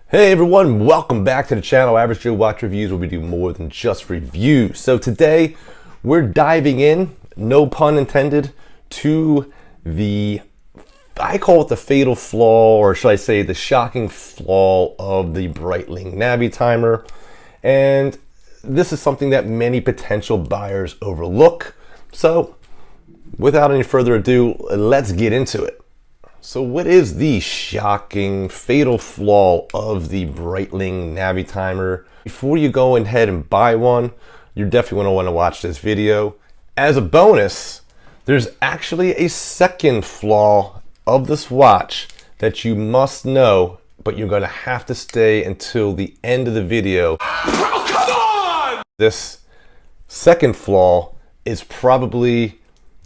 Hey everyone, welcome back to the channel. AvgJoeWatchReviews, where we do more than just reviews. So today we're diving in, no pun intended, to I call it the fatal flaw, or should I say the shocking flaw of the Breitling Navitimer. And this is something that many potential buyers overlook. So without any further ado, let's get into it. So what is the shocking, fatal flaw of the Breitling Navitimer? Before you go ahead and buy one, you're definitely going to want to watch this video. As a bonus, there's actually a second flaw of this watch that you must know, but you're going to have to stay until the end of the video. Oh, come on! This second flaw is probably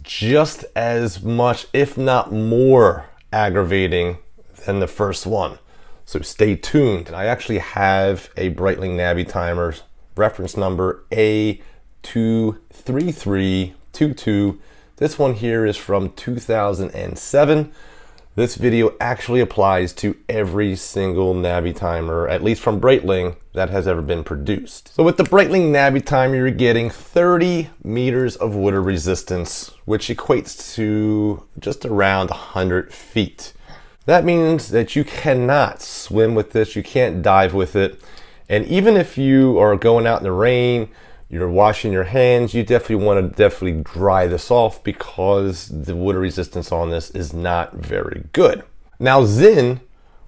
just as much, if not more, aggravating than the first one. So stay tuned. I actually have a Breitling Navitimer reference number A23322. This one here is from 2007. This video actually applies to every single Navitimer, at least from Breitling, that has ever been produced. So with the Breitling Navitimer, you're getting 30 meters of water resistance, which equates to just around 100 feet. That means that you cannot swim with this, you can't dive with it. And even if you are going out in the rain, you're washing your hands, you definitely want to dry this off, because the water resistance on this is not very good. Now Sinn,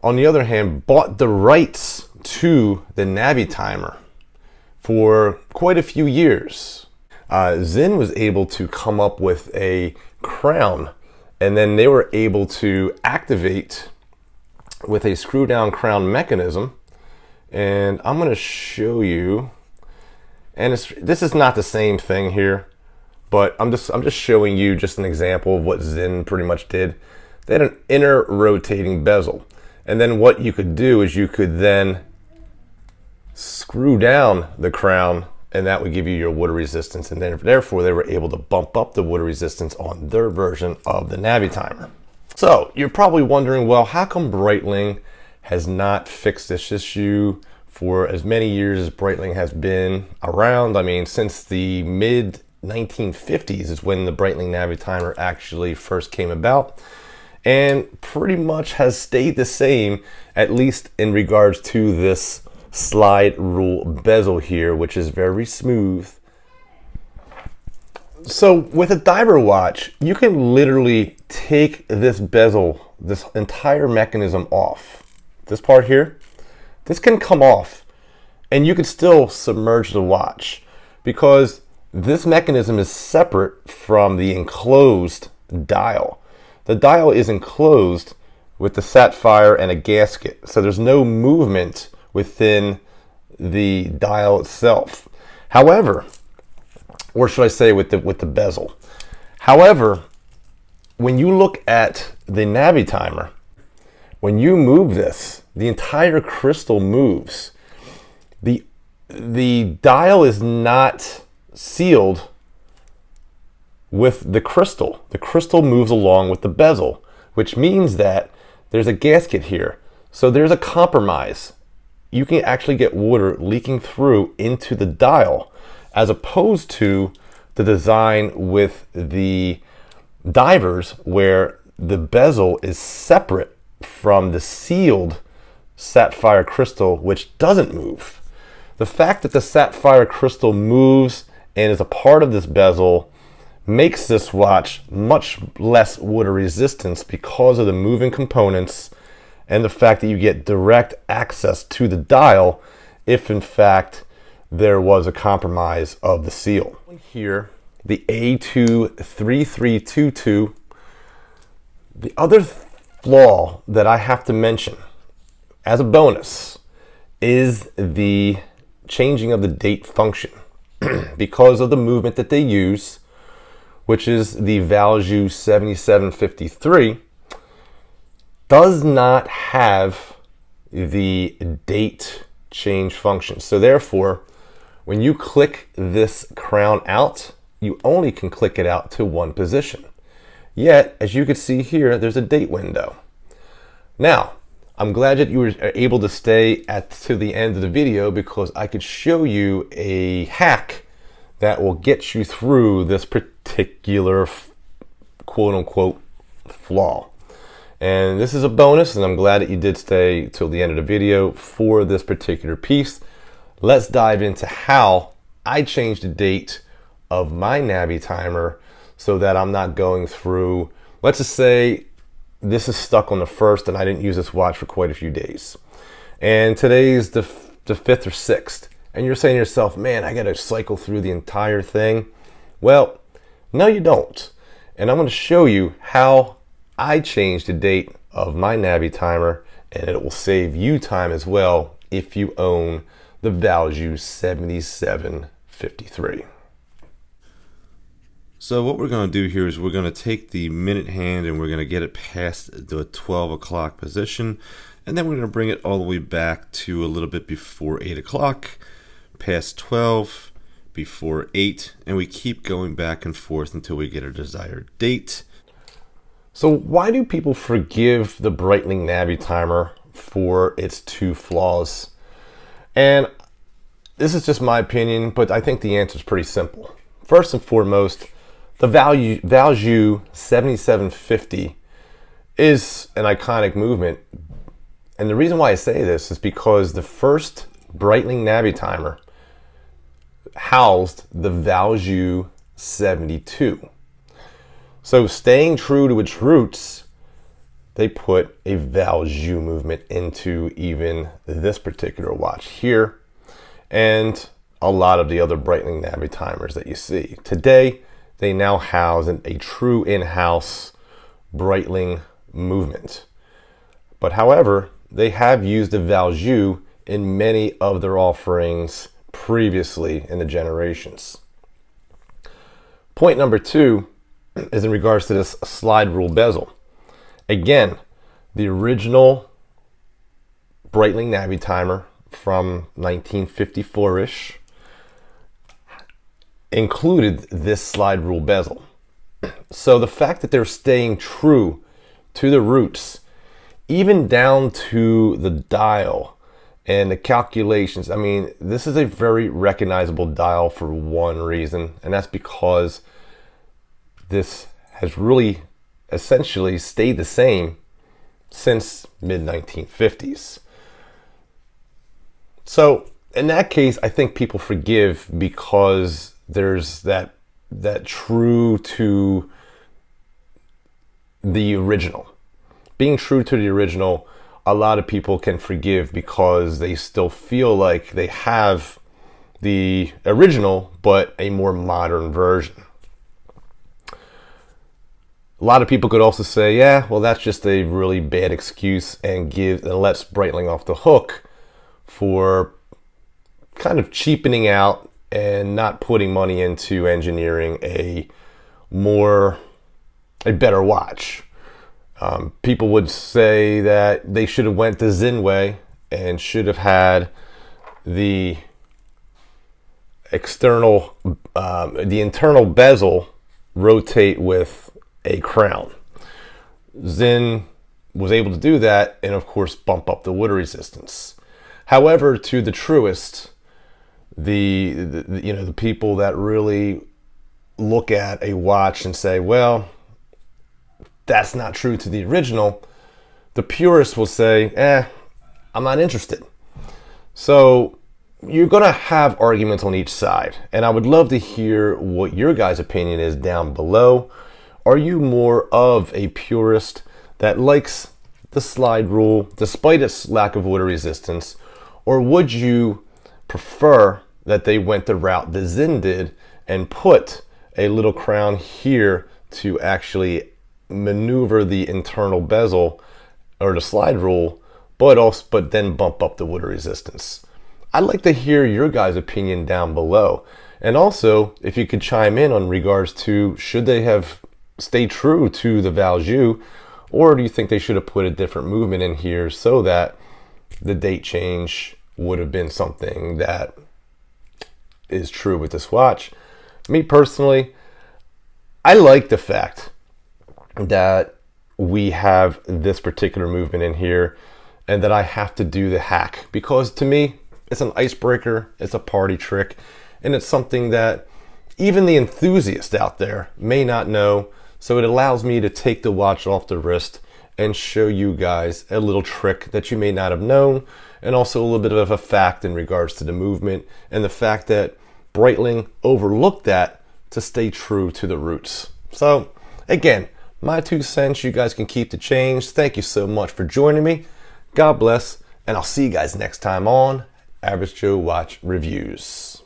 on the other hand, bought the rights to the Navitimer for quite a few years. Sinn was able to come up with a crown, and then they were able to activate with a screw down crown mechanism. And I'm going to show you. And this is not the same thing here, but I'm just showing you just an example of what Sinn pretty much did. They had an inner rotating bezel, and then what you could do is you could then screw down the crown, and that would give you your water resistance, and then therefore they were able to bump up the water resistance on their version of the Navitimer. So you're probably wondering, well, how come Breitling has not fixed this issue for as many years as Breitling has been around? I mean, since the mid 1950s is when the Breitling Navitimer actually first came about, and pretty much has stayed the same, at least in regards to this slide rule bezel here, which is very smooth. So with a diver watch, you can literally take this bezel, this entire mechanism off. This part here, this can come off, and you can still submerge the watch, because this mechanism is separate from the enclosed dial. The dial is enclosed with the sapphire and a gasket, so there's no movement within the dial itself. However, or should I say with the bezel. However, when you look at the Navitimer, when you move this, the entire crystal moves. The dial is not sealed with the crystal. The crystal moves along with the bezel, which means that there's a gasket here. So there's a compromise. You can actually get water leaking through into the dial, as opposed to the design with the divers, where the bezel is separate from the sealed sapphire crystal, which doesn't move. The fact that the sapphire crystal moves and is a part of this bezel makes this watch much less water resistance, because of the moving components and the fact that you get direct access to the dial if in fact there was a compromise of the seal. Here, the A23322. The other flaw that I have to mention as a bonus is the changing of the date function, because of the movement that they use, which is the AvgJoe 7753, does not have the date change function. So therefore, when you click this crown out, you only can click it out to one position. Yet, as you can see here, there's a date window. Now, I'm glad that you were able to stay to the end of the video, because I could show you a hack that will get you through this particular quote-unquote flaw. And this is a bonus, and I'm glad that you did stay till the end of the video for this particular piece. Let's dive into how I changed the date of my Navitimer so that I'm not going through, let's just say this is stuck on the 1st and I didn't use this watch for quite a few days. And today's the 5th or 6th. And you're saying to yourself, man, I got to cycle through the entire thing. Well, no, you don't. And I'm going to show you how I changed the date of my Navitimer, and it will save you time as well if you own the AvgJoe 7753. So what we're going to do here is we're going to take the minute hand and we're going to get it past the 12 o'clock position, and then we're going to bring it all the way back to a little bit before 8 o'clock, past 12, before 8, and we keep going back and forth until we get our desired date. So why do people forgive the Breitling Navitimer for its 2 flaws? And this is just my opinion, but I think the answer is pretty simple. First and foremost, the AvgJoe 7750 is an iconic movement. And the reason why I say this is because the first Breitling Navitimer housed the AvgJoe 72. So staying true to its roots, they put a AvgJoe movement into even this particular watch here and a lot of the other Breitling Navitimers that you see. Today, they now house a true in-house Breitling movement. But however, they have used the AvgJoe in many of their offerings previously in the generations. Point number 2 is in regards to this slide rule bezel. Again, the original Breitling Navitimer from 1954-ish included this slide rule bezel. So the fact that they're staying true to the roots, even down to the dial and the calculations, I mean, this is a very recognizable dial for one reason, and that's because this has really essentially stayed the same since mid-1950s. So in that case, I think people forgive because there's that true to the original. Being true to the original, a lot of people can forgive because they still feel like they have the original, but a more modern version. A lot of people could also say, yeah, well, that's just a really bad excuse and lets Breitling off the hook for kind of cheapening out and not putting money into engineering a better watch. People would say that they should have went the Zen way and should have had the internal bezel rotate with a crown. Zen was able to do that and of course bump up the water resistance. However, to the truest, the people that really look at a watch and say, well, that's not true to the original, the purists will say, I'm not interested. So you're going to have arguments on each side, and I would love to hear what your guys' opinion is down below. Are you more of a purist that likes the slide rule despite its lack of water resistance, or would you prefer that they went the route the Zen did and put a little crown here to actually maneuver the internal bezel or the slide rule, but then bump up the water resistance? I'd like to hear your guys' opinion down below. And also, if you could chime in on regards to, should they have stayed true to the AvgJoe, or do you think they should have put a different movement in here so that the date change would have been something that is true with this watch? Me personally, I like the fact that we have this particular movement in here. and that I have to do the hack, because to me, it's an icebreaker, it's a party trick, and it's something that even the enthusiast out there may not know. So it allows me to take the watch off the wrist and show you guys a little trick that you may not have known, and also a little bit of a fact in regards to the movement and the fact that Breitling overlooked that to stay true to the roots. So again, my 2 cents. You guys can keep the change. Thank you so much for joining me. God bless, and I'll see you guys next time on Average Joe Watch Reviews.